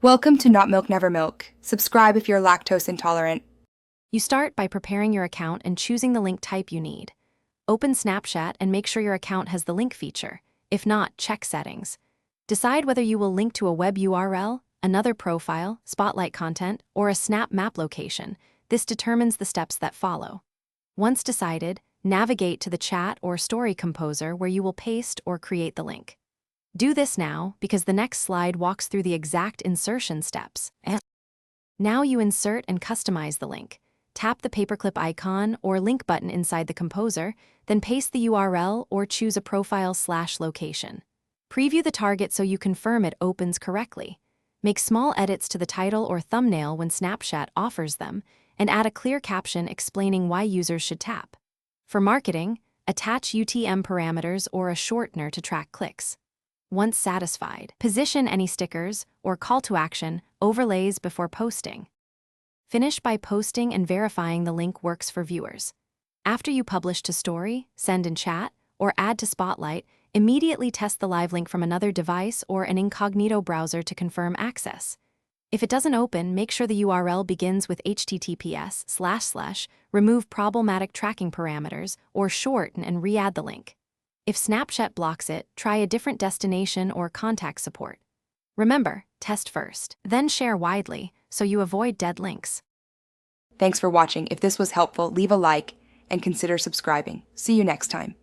Welcome to Not Milk Never Milk. Subscribe if you're lactose intolerant. You start by preparing your account and choosing the link type you need. Open Snapchat and make sure your account has the link feature. If not, check settings. Decide whether you will link to a web URL, another profile, spotlight content, or a Snap Map location. This determines the steps that follow. Once decided, navigate to the chat or story composer where you will paste or create the link. Do this now because the next slide walks through the exact insertion steps. Now you insert and customize the link. Tap the paperclip icon or link button inside the composer, then paste the URL or choose a profile/location. Preview the target so you confirm it opens correctly. Make small edits to the title or thumbnail when Snapchat offers them, and add a clear caption explaining why users should tap. For marketing, attach UTM parameters or a shortener to track clicks. Once satisfied, position any stickers or call to action overlays before posting. Finish by posting and verifying the link works for viewers. After you publish to Story, send in chat, or add to Spotlight, immediately test the live link from another device or an incognito browser to confirm access. If it doesn't open, make sure the URL begins with https:// remove problematic tracking parameters, or shorten and re-add the link. If Snapchat blocks it, try a different destination or contact support. Remember, test first, then share widely so you avoid dead links. Thanks for watching. If this was helpful, leave a like and consider subscribing. See you next time.